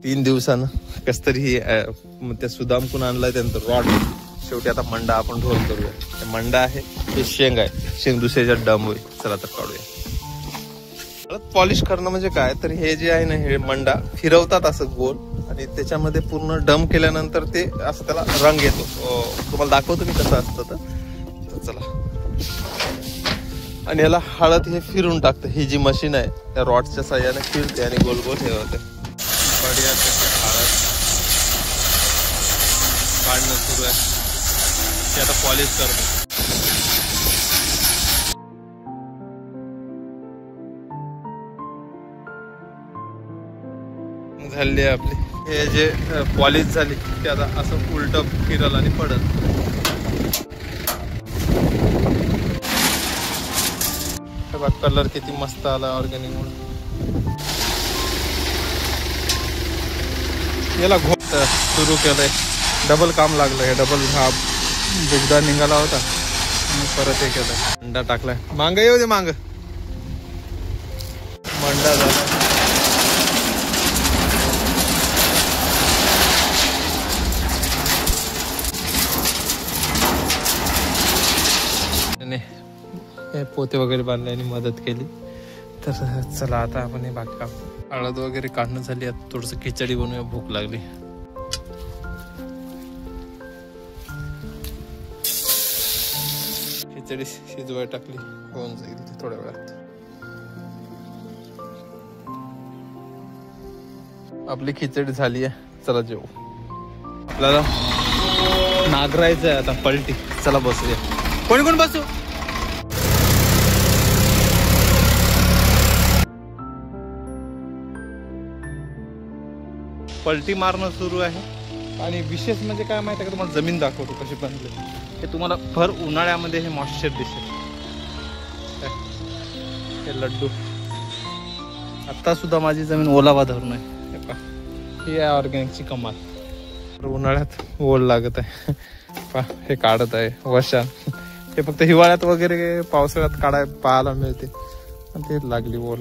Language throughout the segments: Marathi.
3 दिवसानं कस तरी त्या सुदामकून आणलाय त्यांचं रॉड. शेवटी आता मंडा आपण रोल करूया. हे मंडा आहे, हे शेंग आहे, शेंग दुसऱ्याच्या डम होईल. चला तर काढूया. पॉलिश करणं म्हणजे काय तर हे जे आहे ना, हे मंडा फिरवतात असं गोल आणि त्याच्यामध्ये पूर्ण डम केल्यानंतर ते असं त्याला रंग येतो. तुम्हाला दाखवतो मी कसं असतं तर चला. आणि याला हळद हे फिरून टाकतं. ही जी मशीन आहे त्या रॉडच्या साह्याने फिरते आणि गोल गोल हे होते. बढिया हळद काढणं सुरू आहे. ते आता पॉलिश करतो. झाली आहे आपली. हे जे पॉलिश झाली ते आता असं उलट फिरल आणि पडल. कलर किती मस्त आला ऑर्गॅनिक म्हणून. याला घोट सुरू केलंय. डबल काम लागलं. हे डबल हा बुगदा निघाला होता आणि परत हे केलं. अंडा टाकलाय. मांग येऊ दे. मांग मंडा झाला. पोते वगैरे बांधल्याने मदत केली. तर चला आता आपण हे बाकी काम. हळद वगैरे काढणं झाली. आता थोडस खिचडी बनवूया. भूक लागली. खिचडी शिजवाय टाकली. होऊन जाईल ती थोड्या वेळात. आपली खिचडी झाली आहे. चला जेवू. आपल्याला नागरायचं आहे आता पलटी. चला बसूया. कोणी कोण बसू. पलटी मारणं सुरू आहे. आणि विशेष म्हणजे काय माहिती आहे का, तुम्हाला जमीन दाखवतो कशी बनली. हे तुम्हाला भर उन्हाळ्यामध्ये हे मॉइश्चर दिसेल. हे लड्डू आता सुद्धा माझी जमीन ओलावा धरून आहे. ही आहे ऑर्गॅनिकची कमाल. उन्हाळ्यात ओल लागत आहे. हे काढत आहे वशान. हे फक्त हिवाळ्यात वगैरे पावसाळ्यात पाहायला मिळते. ते लागली ओल.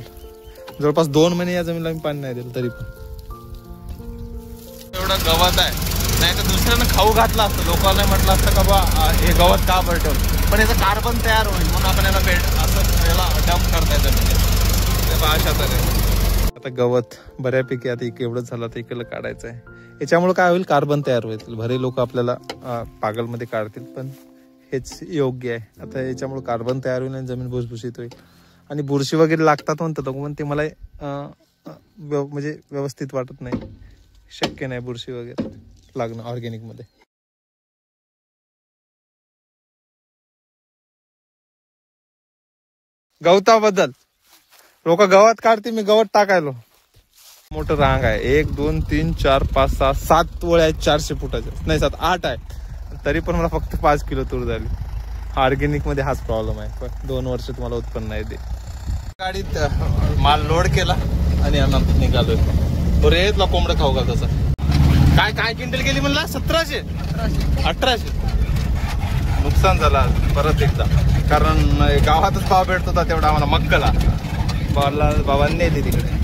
जवळपास 2 महिने या जमिनीला मी पाणी नाही दिलं तरी पण एवढं गवत आहे. नाही तर दुसऱ्यानं खाऊ घातलं असतं. लोकांना म्हटलं असतं का बा हे गवत का बरं, पण याचं कार्बन तयार होईल म्हणून आपण याला असं याला डंप करता येतं. अशा तऱ्हे आता गवत बऱ्यापैकी आता एवढं झालं तर इकडलं काढायचं आहे. याच्यामुळे काय होईल, कार्बन तयार होईल. भरे लोक आपल्याला पागलमध्ये काढतील पण हेच योग्य आहे. आता याच्यामुळे कार्बन तयार होईल आणि जमीन भुसभुशीत होईल. आणि बुरशी वगैरे लागतात म्हणतात लोक, पण ते मला म्हणजे व्यवस्थित वाटत नाही. शक्य नाही बुरशी वगैरे लागणं ऑर्गॅनिक मध्ये. गवताबद्दल लोक गवत काढते, मी गवत टाकायलो. मोठं रांग आहे. 1 2 3 4 5 6 7 वळ्या आहेत 400 फुटाच्या. नाही 7 8 आहे. तरी पण मला फक्त 5 किलो तूर झाली. ऑर्गॅनिक मध्ये हाच प्रॉब्लेम आहे. 2 वर्ष तुम्हाला उत्पन्न नाही दे. गाडीत माल लोड केला आणि आम्ही निघालोय. बरे तुला कोंबडं खाऊ घाल तसं. काय काय क्विंटल गेली म्हणला. 1700 1800 नुकसान झाला परत एकदा. कारण गावातच भाव भेटत होता तेवढा आम्हाला मक्कला. बाबांनी नेली तिकडे.